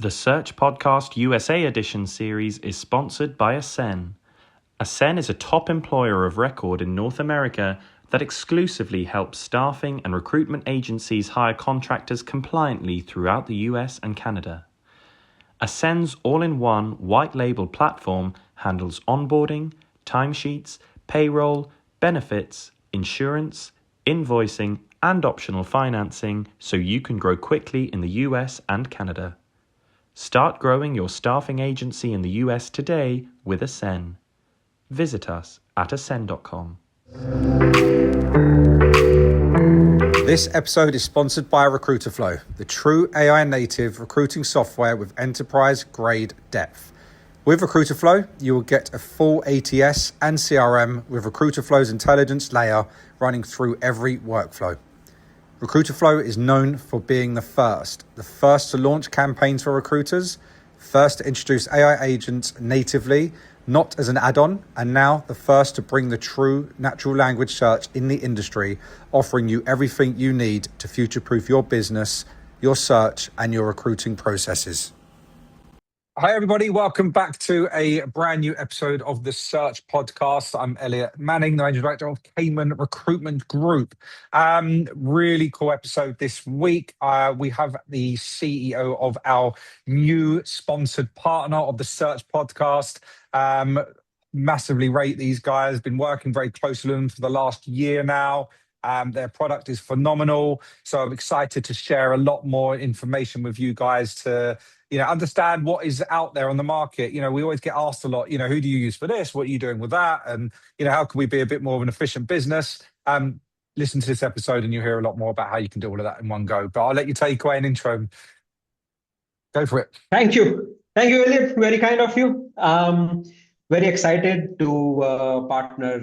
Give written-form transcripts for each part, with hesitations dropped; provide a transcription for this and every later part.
The Search Podcast USA Edition series is sponsored by Ascen. Ascen is a top employer of record in North America that exclusively helps staffing and recruitment agencies hire contractors compliantly throughout the US and Canada. Ascen's all-in-one white-label platform handles onboarding, timesheets, payroll, benefits, insurance, invoicing, and optional financing so you can grow quickly in the US and Canada. Start growing your staffing agency in the US today with Ascen. Visit us at ascen.com. This episode is sponsored by Recruiterflow, the true AI native recruiting software with enterprise-grade depth. With Recruiterflow, you will get a full ATS and CRM with Recruiterflow's intelligence layer running through every workflow. Recruiterflow is known for being the first to launch campaigns for recruiters, first to introduce AI agents natively, not as an add-on, and now the first to bring the true natural language search in the industry, offering you everything you need to future-proof your business, your search, and your recruiting processes. Hi, everybody. Welcome back to a brand new episode of the Search Podcast. I'm Elliott Manning, the Managing Director of Cayman Recruitment Group. Really cool episode this week. We have the CEO of our new sponsored partner of the Search Podcast. Massively rate these guys. Been working very closely with them for the last year now. Their product is phenomenal. So I'm excited to share a lot more information with you guys to understand what is out there on the market. We always get asked a lot, who do you use for this? What are you doing with that? And, how can we be a bit more of an efficient business? Listen to this episode and you'll hear a lot more about how you can do all of that in one go. But I'll let you take away an intro. Go for it. Thank you. Thank you, Elliott. Very kind of you. Very excited to partner,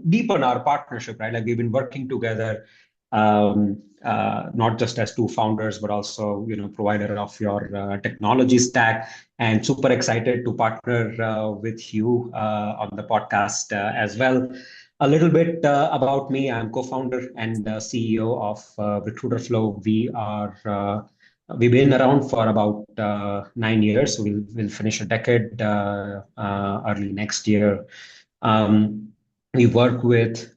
deepen our partnership, right? Like we've been working together, not just as two founders, but also, provider of your technology stack, and super excited to partner with you on the podcast as well. A little bit about me. I'm co-founder and CEO of Recruiterflow. We've been around for about 9 years. So we'll finish a decade early next year. We work with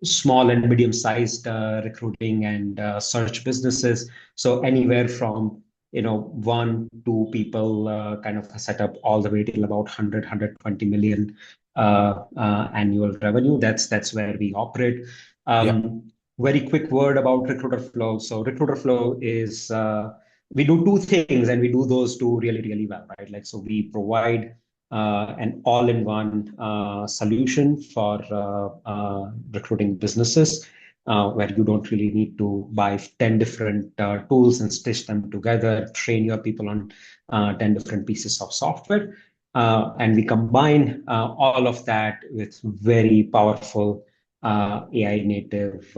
small and medium-sized recruiting and search businesses. So anywhere from 1-2 people kind of set up all the way till about 120 million annual revenue. That's where we operate. Very quick word about Recruiterflow. So Recruiterflow is, we do two things and we do those two really, really well, right? Like, so we provide an all-in-one solution for recruiting businesses where you don't really need to buy 10 different tools and stitch them together, train your people on 10 different pieces of software. And we combine all of that with very powerful AI native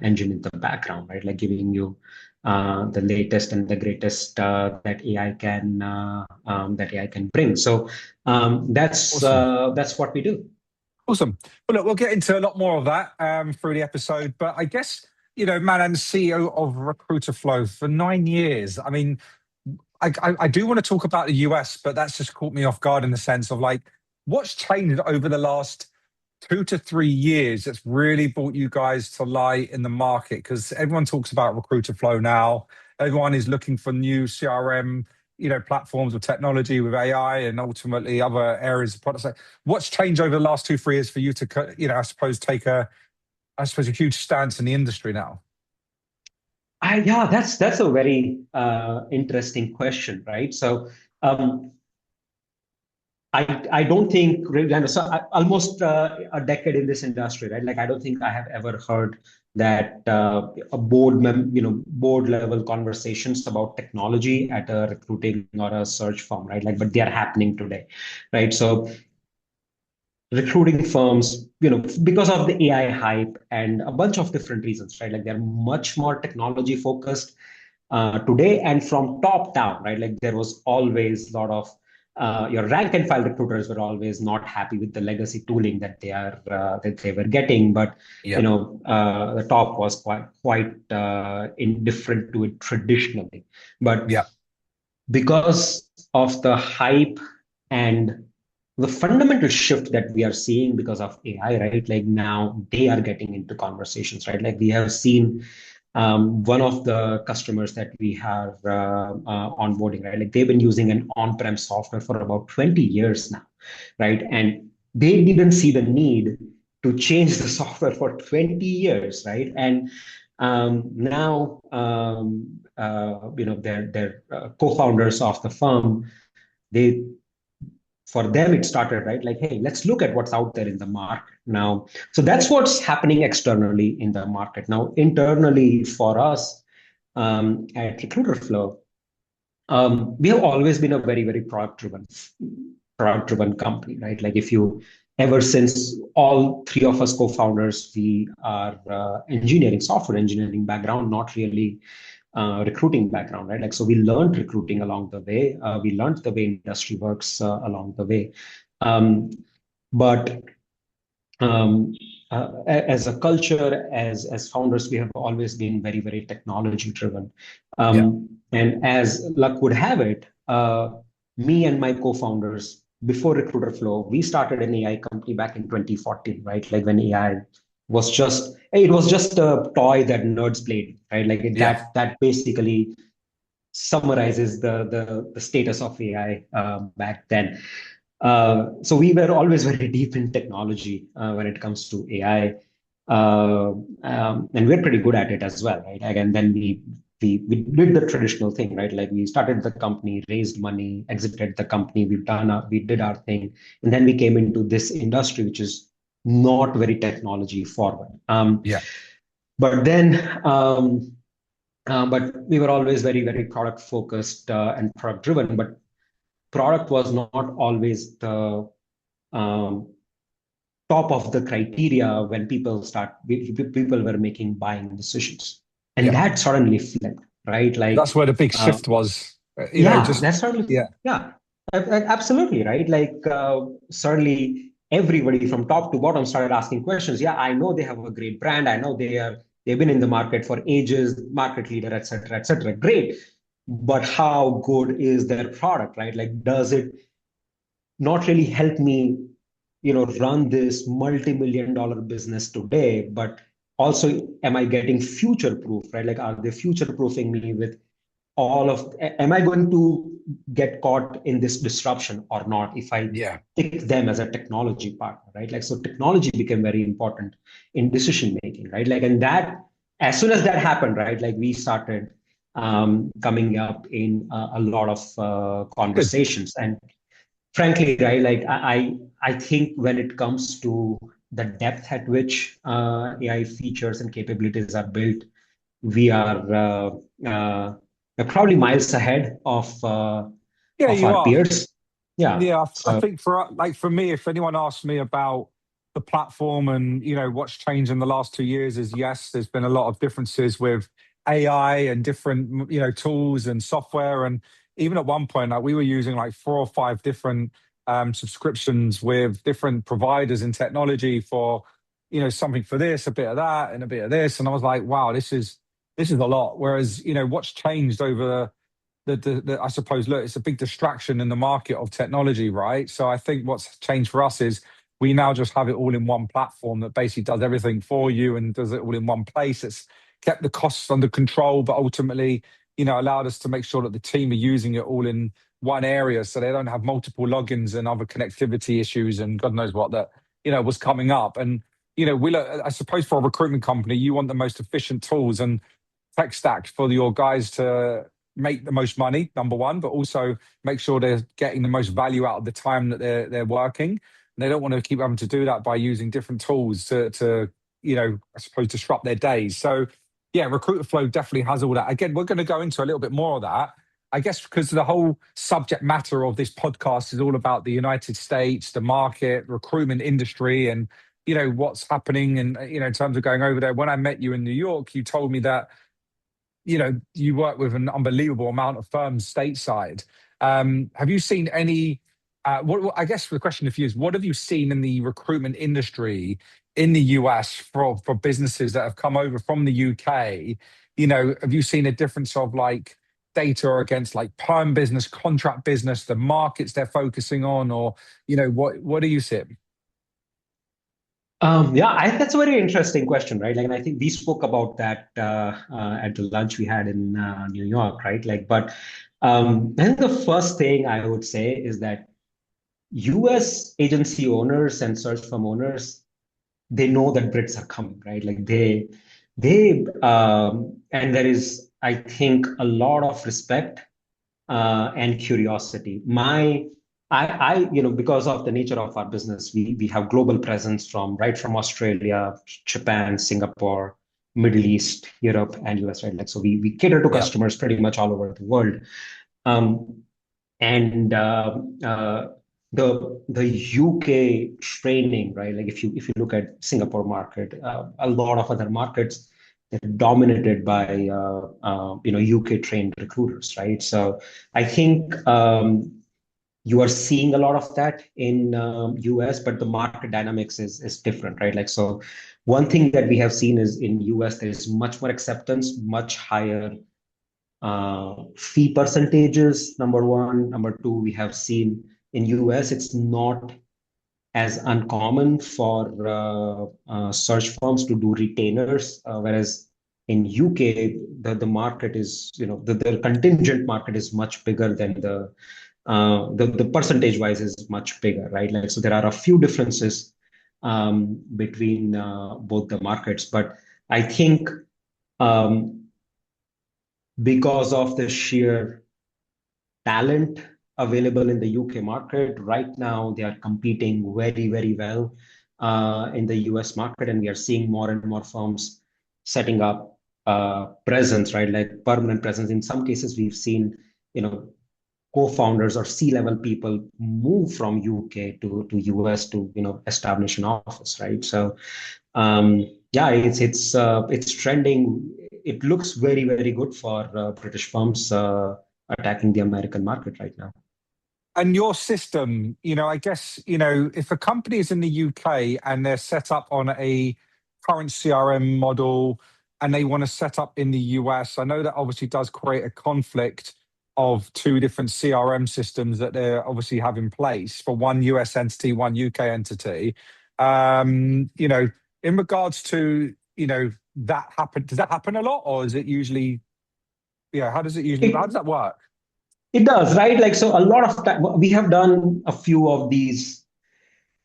engine in the background, right? Like giving you the latest and the greatest that AI can bring. So that's Awesome. That's what we do. Awesome. Well, look, we'll get into a lot more of that through the episode. But I guess, Manan, CEO of Recruiterflow for 9 years. I mean, I do want to talk about the US, but that's just caught me off guard in the sense of like, what's changed over the last 2 to 3 years that's really brought you guys to light in the market? Because everyone talks about Recruiterflow now. Everyone is looking for new CRM, platforms of technology with AI and ultimately other areas of products. Like, what's changed over the last 2-3 years for you to, I suppose, take a huge stance in the industry now? Yeah, that's a very interesting question, right? So I don't think, so almost a decade in this industry, right? Like I don't think I have ever heard that a board level conversations about technology at a recruiting or a search firm, right? Like, but they are happening today, right? So recruiting firms, because of the AI hype and a bunch of different reasons, right? Like they're much more technology focused today and from top down, right? Like there was always a lot of your rank and file recruiters were always not happy with the legacy tooling that they were getting, but Yeah. the top was quite indifferent to it traditionally. But Yeah. because of the hype and the fundamental shift that we are seeing because of AI, right? Like now they are getting into conversations, right? Like we have seen one of the customers that we have onboarding, right? Like they've been using an on-prem software for about 20 years now, right? And they didn't see the need to change the software for 20 years, right? And now, their co-founders of the firm, they for them it started right like, hey, let's look at what's out there in the market now. So that's what's happening externally in the market now. Internally for us at Recruiterflow, we have always been a very product driven company, right? Like if you ever since all three of us co-founders, we are engineering, software engineering background, not really recruiting background, right? Like, so we learned recruiting along the way. We learned the way industry works along the way. Um, but as a culture, as founders, we have always been very technology driven. Yeah. And as luck would have it, me and my co-founders before Recruiterflow, we started an AI company back in 2014, right? Like when AI was just it was just a toy that nerds played, right? Like Yeah. that basically summarizes the status of AI back then. So we were always very deep in technology when it comes to AI, and we're pretty good at it as well, right? Again, then we did the traditional thing, right? Like we started the company, raised money, exited the company, we did our thing, and then we came into this industry, which is not very technology forward. Yeah. But then but we were always very product focused and product driven. But product was not always the um, top of the criteria when people were making buying decisions, and Yeah. that suddenly flipped, right? Like, That's where the big uh, shift was. yeah, Just that's suddenly, yeah. yeah, absolutely, right? Like, suddenly everybody from top to bottom started asking questions. Yeah, I know they have a great brand. I know they've been in the market for ages, market leader, et cetera, et cetera. Great. But how good is their product, right? Like, does it not really help me, run this multi-million dollar business today, but also am I getting future proof, right? Like, are they future proofing me with am I going to get caught in this disruption or not if I Yeah. pick them as a technology partner, right? Like, so technology became very important in decision making, right? Like, and that, as soon as that happened, right, like we started coming up in a lot of Good. conversations. And frankly, right, like I think when it comes to the depth at which AI features and capabilities are built, we are we're probably miles ahead Yeah, of you our are. peers. Yeah. Yeah, I So think for me, if anyone asked me about the platform and what's changed in the last 2 years, is yes, there's been a lot of differences with AI and different tools and software, and even at one point, like we were using like 4 or 5 different subscriptions with different providers in technology for something for this, a bit of that, and a bit of this, and I was like, wow, this is a lot. Whereas what's changed over I suppose, look, it's a big distraction in the market of technology, right? So I think what's changed for us is we now just have it all in one platform that basically does everything for you and does it all in one place. It's kept the costs under control, but ultimately, allowed us to make sure that the team are using it all in one area so they don't have multiple logins and other connectivity issues and God knows what that, was coming up. And, I suppose for a recruitment company, you want the most efficient tools and tech stack for your guys to make the most money, number one, but also make sure they're getting the most value out of the time that they're working. And they don't want to keep having to do that by using different tools to I suppose disrupt their days. So yeah, Recruiter Flow definitely has all that. Again, we're going to go into a little bit more of that. I guess because the whole subject matter of this podcast is all about the United States, the market, recruitment industry, and what's happening and in terms of going over there. When I met you in New York, you told me that you work with an unbelievable amount of firms stateside. Have you seen any I guess the question for you is, what have you seen in the recruitment industry in the US for businesses that have come over from the UK? Have you seen a difference of like data against like perm business, contract business, the markets they're focusing on, or what do you see? Yeah, that's a very interesting question, right? Like, and I think we spoke about that at the lunch we had in New York, right? Like, but I think the first thing I would say is that US agency owners and search firm owners, they know that Brits are coming, right? Like and there is, I think, a lot of respect and curiosity. Because of the nature of our business, we have global presence from Australia, Japan, Singapore, Middle East, Europe, and US, right? Like, so we cater to Yeah. customers pretty much all over the world. Um, and the UK training, right? Like if you look at Singapore market, a lot of other markets, they're dominated by UK trained recruiters, right? So I think you are seeing a lot of that in US, but the market dynamics is different, right? Like, so one thing that we have seen is in US there is much more acceptance, much higher fee percentages, number one. Number two, we have seen in US, it's not as uncommon for search firms to do retainers, whereas in UK, the market is, the contingent market is much bigger than the percentage wise is much bigger, right? Like, so there are a few differences between both the markets, but I think um, because of the sheer talent available in the UK market. Right now, they are competing very, very well in the US market, and we are seeing more and more firms setting up presence, right? Like permanent presence. In some cases, we've seen, co-founders or C-level people move from UK to US to, establish an office, right? So yeah, it's trending. It looks very, very good for British firms attacking the American market right now. And your system, I guess, if a company is in the UK and they're set up on a current CRM model and they want to set up in the US, I know that obviously does create a conflict of two different CRM systems that they obviously have in place for one US entity, one UK entity. In regards to, that happen, does that happen a lot, or is it usually, how does It that work? it does, right? Like, so a lot of that we have done a few of these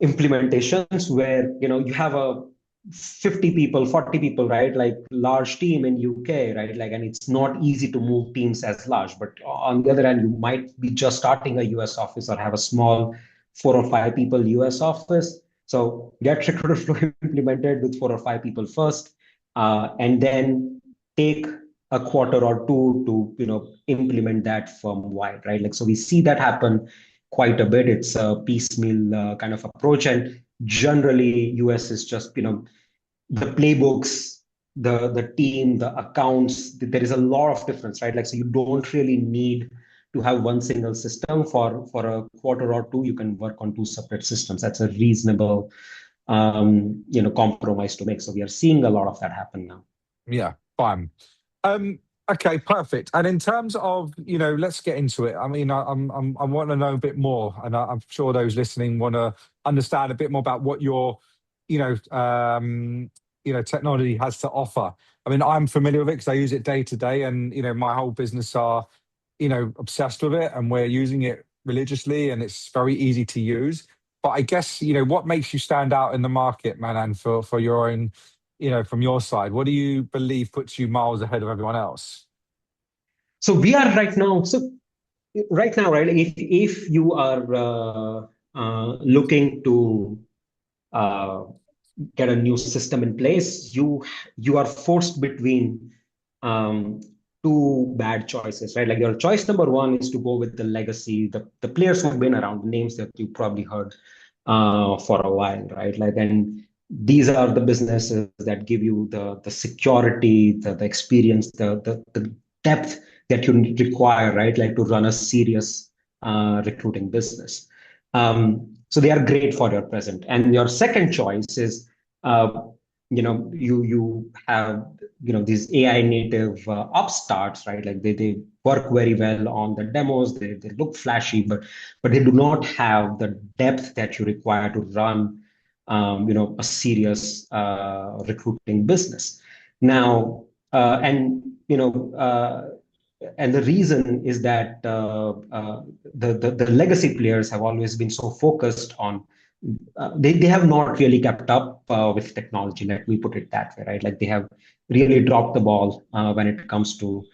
implementations where you have a 50 people, 40 people, right? Like large team in UK, right? Like, and it's not easy to move teams as large. But on the other hand, you might be just starting a US office or have a small 4 or 5 people US office. So get Recruiterflow implemented with 4 or 5 people first, and then take a quarter or two to implement that firm wide, right? Like, so we see that happen quite a bit. It's a piecemeal kind of approach, and generally US is just the playbooks, the team, the accounts. There is a lot of difference, right? Like, so you don't really need to have one single system for a quarter or two. You can work on two separate systems. That's a reasonable compromise to make. So we are seeing a lot of that happen now. Yeah, fine. Okay, perfect. And in terms of, let's get into it. I mean, I want to know a bit more, and I'm sure those listening want to understand a bit more about what your, technology has to offer. I mean, I'm familiar with it because I use it day to day, and my whole business are, obsessed with it, and we're using it religiously, and it's very easy to use. But I guess, what makes you stand out in the market, Manan, for your own, from your side? What do you believe puts you miles ahead of everyone else? So we are right now. So right now, right? If you are looking to uh, get a new system in place, you are forced between um, two bad choices, right? Like, your choice number one is to go with the legacy, the players who've been around, the names that you probably heard for a while, right? Like, and these are the businesses that give you the security, the experience, the depth that you require, right? Like, to run a serious recruiting business. So they are great for your present. And your second choice is, uh, you have, these AI native upstarts, right? Like they work very well on the demos. They look flashy, but they do not have the depth that you require to run, a serious recruiting business. Now, and the reason is that the legacy players have always been so focused on they have not really kept up with technology. Let me put it that way, right? Like they have really dropped the ball when it comes to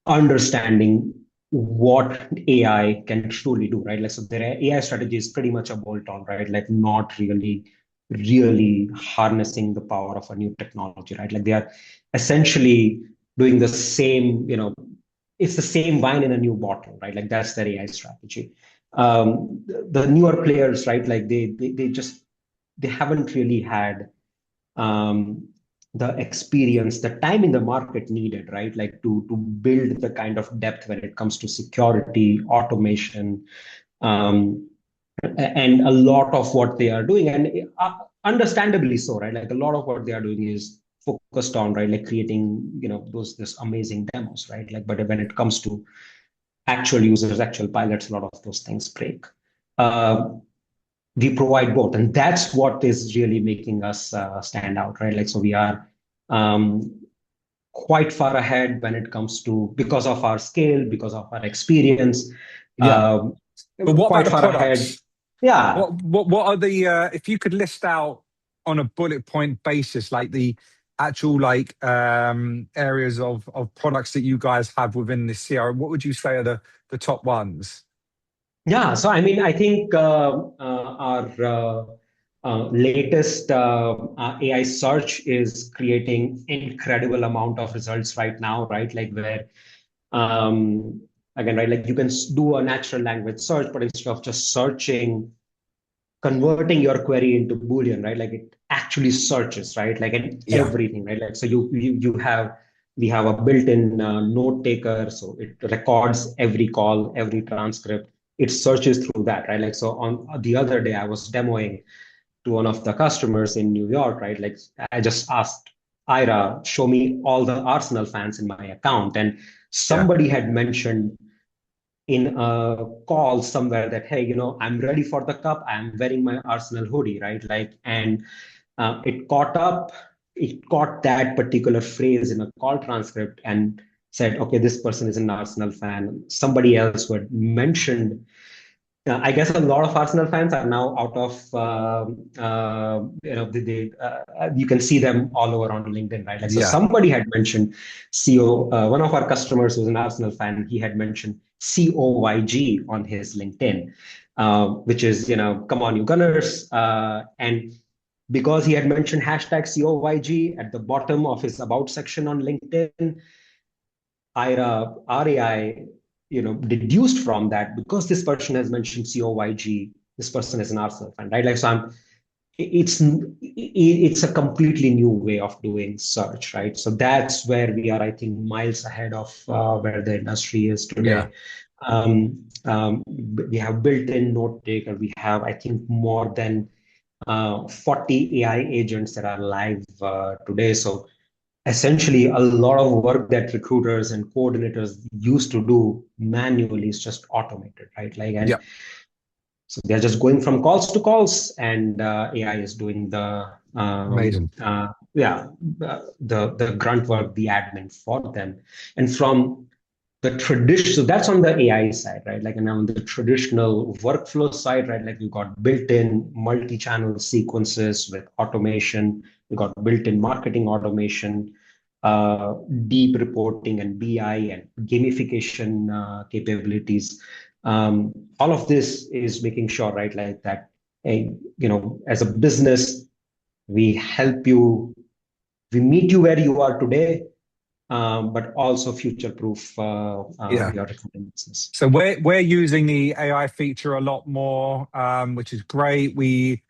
understanding what AI can truly do, right? Like so, their AI strategy is pretty much a bolt-on, right? Like not really harnessing the power of a new technology, right? Like they are essentially doing the same, it's the same wine in a new bottle, right? Like that's their AI strategy. The newer players, right? Like they haven't really had um, the experience, the time in the market needed, right? Like to build the kind of depth when it comes to security, automation, um, and a lot of what they are doing, and understandably so, right? Like a lot of what they are doing is focused on, right, like creating, those this amazing demos, right? Like, but when it comes to actual users, actual pilots, a lot of those things break. Uh, we provide both, and that's what is really making us stand out, right? Like, so we are um, quite far ahead when it comes to, because of our scale, because of our experience, Yeah. um, But what about quite the far ahead. products? Yeah. What are the if you could list out on a bullet point basis, like the actual like areas of products that you guys have within the CRM, what would you say are the top ones? Yeah, so I mean, I think our latest AI search is creating incredible amount of results right now, right? Like where again, right, like you can do a natural language search, but instead of just searching, converting your query into Boolean, right? Like it actually searches, right? Like and Yeah. everything, right? Like so you have we have a built-in note taker, so it records every call, every transcript. It searches through that, right? Like so on the other day, I was demoing to one of the customers in New York, right? Like I just asked Ira, show me all the Arsenal fans in my account, and Yeah. somebody had mentioned in a call somewhere that, hey, I'm ready for the cup, I'm wearing my Arsenal hoodie, right? Like, and it caught that particular phrase in a call transcript and said, okay, this person is an Arsenal fan. Somebody else who had mentioned, I guess a lot of Arsenal fans are now out of, you can see them all over on LinkedIn, right? Like, so Yeah. somebody had mentioned one of our customers who's an Arsenal fan, he had mentioned COYG on his LinkedIn, which is, come on, you Gunners. And because he had mentioned hashtag COYG at the bottom of his about section on LinkedIn, IRA, RAI, deduced from that because this person has mentioned COYG, this person is an Arsenal fan, right? Like, so it's a completely new way of doing search, right? So that's where we are, I think, miles ahead of where the industry is Yeah. today. We have built-in note taker. We have, I think, more than 40 AI agents that are live today. So essentially a lot of work that recruiters and coordinators used to do manually is just automated, right? Like, and Yeah. so they're just going from calls to calls, and AI is doing the Amazing. the grunt work, the admin for them. And from the tradition, so that's on the AI side, right? Like, and on the traditional workflow side, right? Like, you got built-in multi-channel sequences with automation. You got built-in marketing automation, uh, deep reporting and BI and gamification capabilities. All of this is making sure, right, like that, as a business, we help you, we meet you where you are today, but also future-proof Yeah. your recruiting business. So we're using the AI feature a lot more, which is great. We,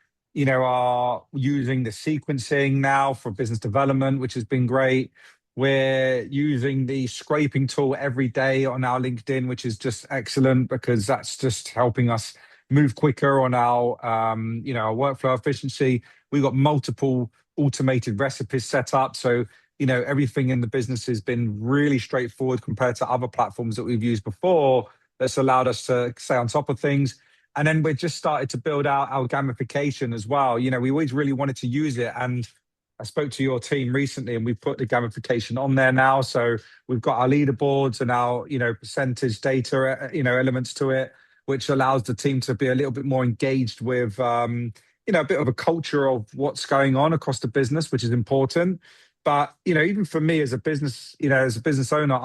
are using the sequencing now for business development, which has been great. We're using the scraping tool every day on our LinkedIn, which is just excellent because that's just helping us move quicker on our, our workflow efficiency. We've got multiple automated recipes set up. So, everything in the business has been really straightforward compared to other platforms that we've used before. That's allowed us to stay on top of things. And then we've just started to build out our gamification as well. We always really wanted to use it. And I spoke to your team recently and we put the gamification on there now. So we've got our leaderboards and our, percentage data, elements to it, which allows the team to be a little bit more engaged with, a bit of a culture of what's going on across the business, which is important. But, even for me as a business, as a business owner,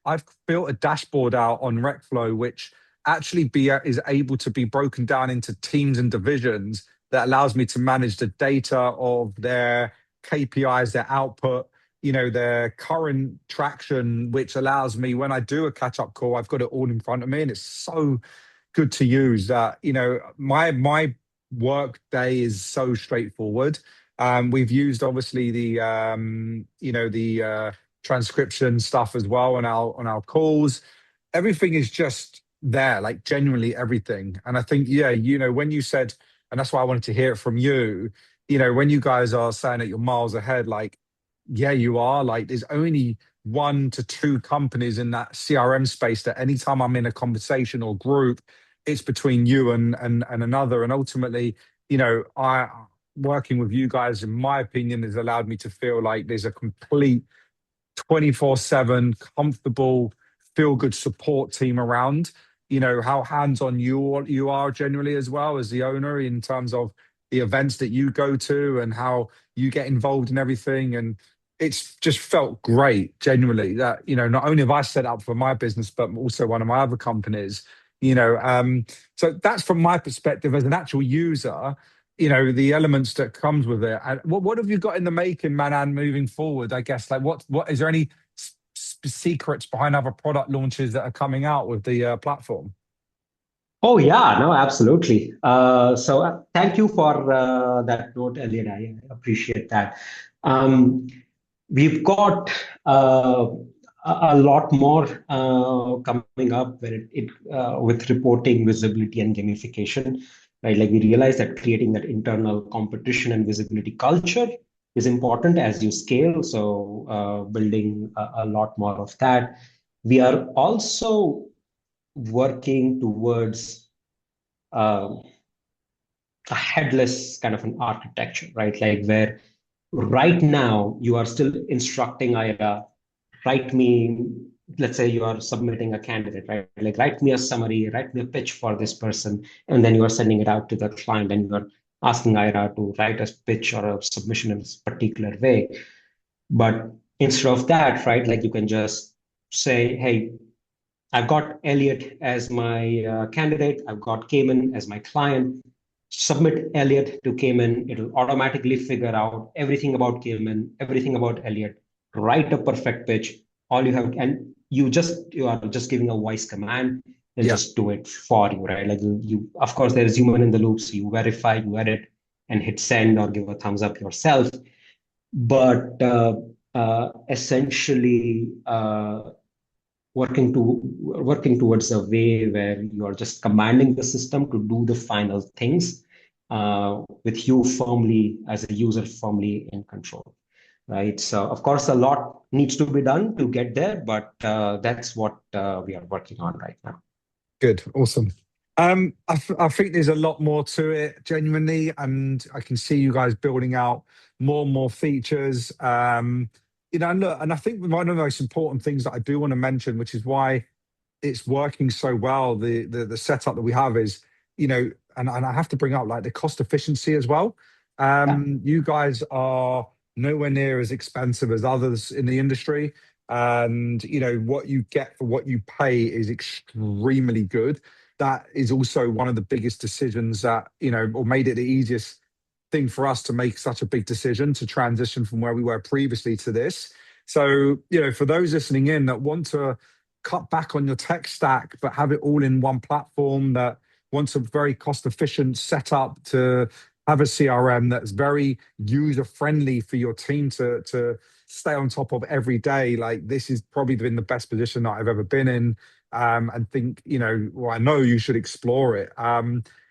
I've built a dashboard out on Recflow, which actually is able to be broken down into teams and divisions that allows me to manage the data of their KPIs, their output, their current traction, which allows me when I do a catch-up call, I've got it all in front of me, and it's so good to use that. My work day is so straightforward. We've used obviously the transcription stuff as well on our calls. Everything is just there, like genuinely everything. And I think, when you said, and that's why I wanted to hear it from you, when you guys are saying that you're miles ahead, like, yeah, you are. Like, there's only 1 to 2 companies in that CRM space that anytime I'm in a conversation or group, it's between you and another. And ultimately, I working with you guys, in my opinion, has allowed me to feel like there's a complete 24/7 comfortable, feel good support team around. How hands-on you are generally as well as the owner in terms of the events that you go to and how you get involved in everything. And it's just felt great, genuinely, that, not only have I set up for my business, but also one of my other companies, so that's from my perspective as an actual user, the elements that comes with it. And what have you got in the making, Manan, moving forward? I guess, like, what is there any secrets behind other product launches that are coming out with the platform? Oh yeah, no, absolutely. So thank you for that note, Elliot. I appreciate that. We've got a lot more coming up when with reporting, visibility, and gamification. Right, like we realize that creating that internal competition and visibility culture is important as you scale. So building a lot more of that. We are also working towards a headless kind of an architecture, right? Like where right now you are still instructing Ira, write me, let's say you are submitting a candidate, right? Like write me a summary, write me a pitch for this person, and then you are sending it out to the client and you are asking Ira to write a pitch or a submission in a particular way. But instead of that, right, like you can just say, hey, I've got Elliott as my candidate. I've got Cayman as my client. Submit Elliott to Cayman. It'll automatically figure out everything about Cayman, everything about Elliott. Write a perfect pitch. All you have, and you are just giving a voice command. They'll just do it for you, right? Like you, of course, there is human in the loop, so you verify, you edit, and hit send or give a thumbs up yourself. But essentially, working towards a way where you are just commanding the system to do the final things with you firmly as a user firmly in control, right? So of course a lot needs to be done to get there, but that's what we are working on right now. Good, awesome. I think there's a lot more to it, genuinely, and I can see you guys building out more and more features. And look, and I think one of the most important things that I do want to mention, which is why it's working so well, the setup that we have is, and I have to bring up like the cost efficiency as well. You guys are nowhere near as expensive as others in the industry. And, what you get for what you pay is extremely good. That is also one of the biggest decisions that, or made it the easiest thing for us to make such a big decision to transition from where we were previously to this. So, for those listening in that want to cut back on your tech stack, but have it all in one platform, that wants a very cost efficient setup to have a CRM that's very user friendly for your team to stay on top of every day, like this has probably been the best position that I've ever been in. And think, well, I know you should explore it.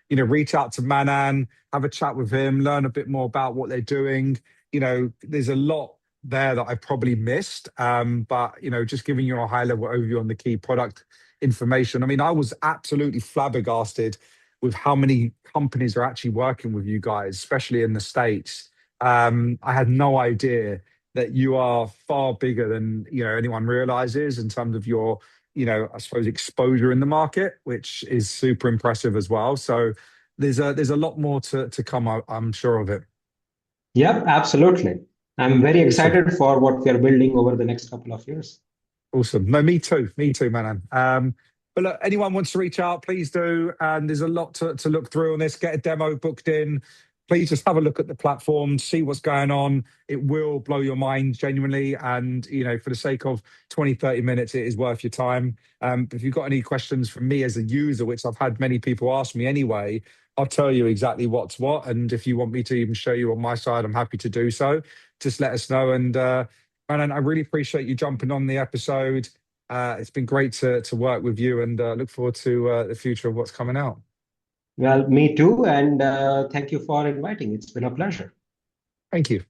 Reach out to Manan, have a chat with him, learn a bit more about what they're doing. There's a lot there that I probably missed. But just giving you a high level overview on the key product information. I mean, I was absolutely flabbergasted with how many companies are actually working with you guys, especially in the States. I had no idea that you are far bigger than anyone realizes in terms of your I suppose exposure in the market, which is super impressive as well. So there's a lot more to come. I'm sure of it. Yep, absolutely. I'm very Awesome. excited for what we are building over the next couple of years. Awesome. No, me too. Me too, Manan. But look, anyone wants to reach out, please do. And there's a lot to look through on this. Get a demo booked in. Please just have a look at the platform, see what's going on. It will blow your mind genuinely. And, for the sake of 20, 30 minutes, it is worth your time. If you've got any questions from me as a user, which I've had many people ask me anyway, I'll tell you exactly what's what. And if you want me to even show you on my side, I'm happy to do so. Just let us know. And I really appreciate you jumping on the episode. It's been great to work with you, and look forward to the future of what's coming out. Well, me too. And thank you for inviting. It's been a pleasure. Thank you.